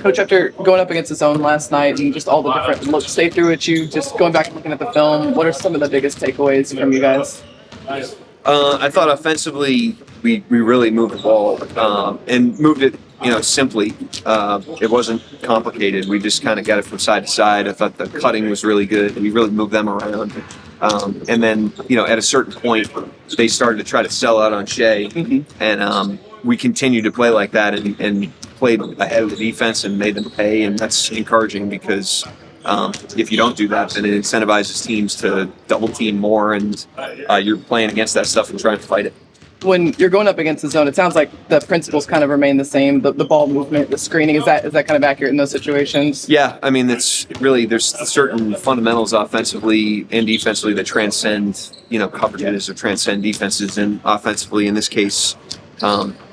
Coach, after going up against the zone last night and just all the different looks they threw at you, just going back and looking at the film, what are some of the biggest takeaways from you guys? I thought offensively we really moved the ball and moved it, simply. It wasn't complicated. We just kind of got it from side to side. I thought the cutting was really good. We really moved them around. And then, at a certain point, they started to try to sell out on Shea. And we continued to play like that and played ahead of the defense and made them pay. And that's encouraging because if you don't do that, then it incentivizes teams to double team more, and you're playing against that stuff and trying to fight it. When you're going up against the zone, it sounds like the principles kind of remain the same. The ball movement, the screening, is that kind of accurate in those situations? Yeah, I mean, it's really, there's certain fundamentals offensively and defensively that transcend, coverages or transcend defenses. And offensively, in this case,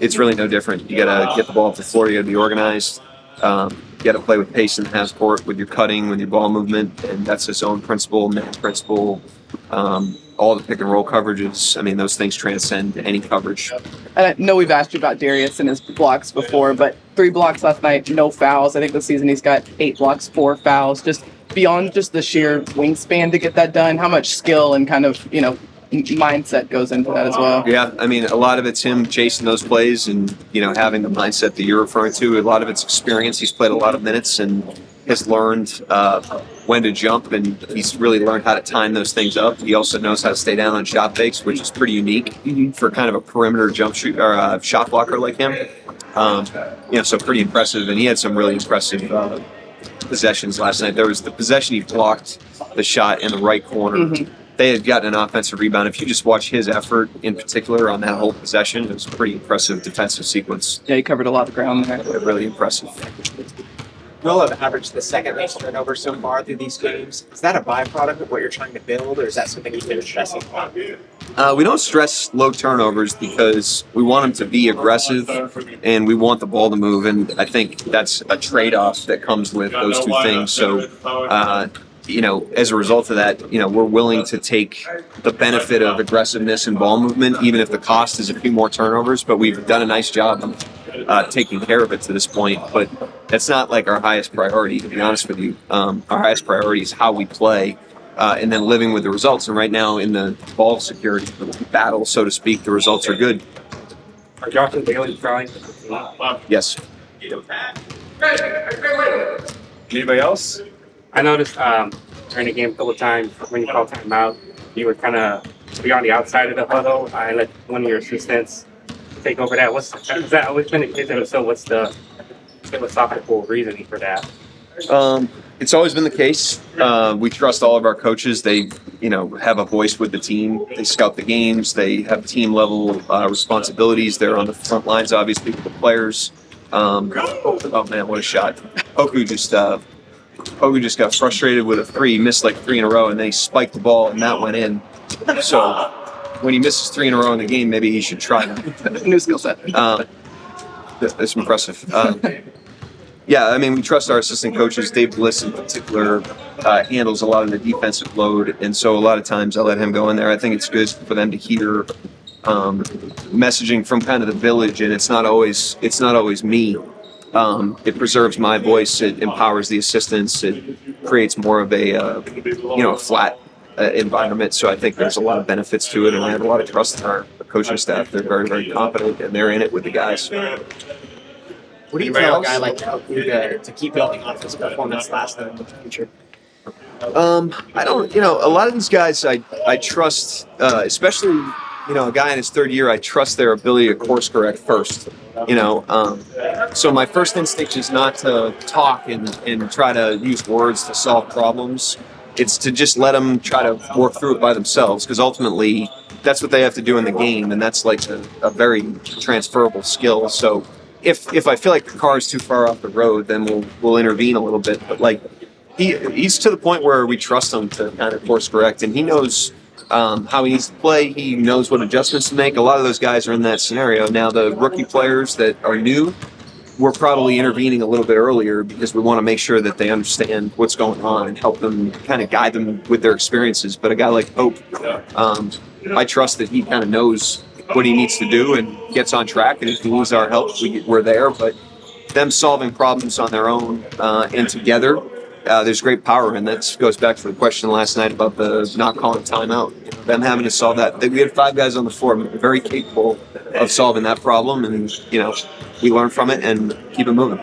it's really no different. You got to get the ball up the floor. You got to be organized. You got to play with pace in the half court, with your cutting, with your ball movement, and that's a zone principle, man principle. All the pick and roll coverages. I mean, those things transcend any coverage. And I know we've asked you about Darius and his blocks before, but 3 blocks last night, no fouls. I think this season he's got 8 blocks, 4 fouls. Just beyond just the sheer wingspan to get that done, how much skill and kind of, mindset goes into that as well? Yeah, I mean, a lot of it's him chasing those plays and, having the mindset that you're referring to. A lot of it's experience. He's played a lot of minutes and has learned when to jump, and he's really learned how to time those things up. He also knows how to stay down on shot fakes, which is pretty unique for kind of a perimeter jump shoot or shot blocker like him. So pretty impressive, and he had some really impressive possessions last night. There was the possession he blocked the shot in the right corner. They had gotten an offensive rebound. If you just watch his effort in particular on that whole possession, it was a pretty impressive defensive sequence. Yeah, he covered a lot of ground there. Really impressive. You all have averaged the second most turnover so far through these games. Is that a byproduct of what you're trying to build, or is that something you've been stressing on? We don't stress low turnovers because we want them to be aggressive and we want the ball to move. And I think that's a trade-off that comes with those two things. So, as a result of that, we're willing to take the benefit of aggressiveness and ball movement, even if the cost is a few more turnovers. But we've done a nice job of taking care of it to this point. But that's not like our highest priority, to be honest with you. Our highest priority is how we play. And then living with the results. And right now, in the ball security battle, so to speak, the results are good. Are Josh and Bailey trying? Yes. Anybody else? I noticed during the game a couple of times when you call timeout, you were kind of be on the outside of the huddle. I let one of your assistants take over that. Has that always been the case? And so what's the philosophical reasoning for that? It's always been the case. We trust all of our coaches. They, have a voice with the team. They scout the games. They have team level responsibilities. They're on the front lines, obviously, with the players. Oh man, what a shot! Poku just got frustrated with a 3. He missed like 3 in a row, and then he spiked the ball, and that went in. So when he misses 3 in a row in the game, maybe he should try that. New skill set. That's impressive. Yeah, I mean, we trust our assistant coaches. Dave Bliss in particular handles a lot of the defensive load, and so a lot of times I let him go in there. I think it's good for them to hear messaging from kind of the village, and it's not always me. It preserves my voice. It empowers the assistants. It creates more of a flat environment. So I think there's a lot of benefits to it, and I have a lot of trust in our coaching staff. They're very, very competent, and they're in it with the guys. What do you tell a guy like Poku to keep building on his performance last night in the future? I don't. A lot of these guys I trust, especially a guy in his 3rd year. I trust their ability to course correct first. So my first instinct is not to talk and try to use words to solve problems. It's to just let them try to work through it by themselves, because ultimately that's what they have to do in the game, and that's like a very transferable skill. So if I feel like the car is too far off the road, then we'll intervene a little bit. But like he's to the point where we trust him to kind of course correct, and he knows how he needs to play. He knows what adjustments to make. A lot of those guys are in that scenario. Now, the rookie players that are new, we're probably intervening a little bit earlier because we want to make sure that they understand what's going on and help them, kind of guide them with their experiences. But a guy like Pope, I trust that he kind of knows what he needs to do and gets on track. And if he needs our help, we're there. But them solving problems on their own and together. There's great power, and that goes back to the question last night about the not calling timeout. You know, them having to solve that. We had 5 guys on the floor, very capable of solving that problem, and we learn from it and keep it moving.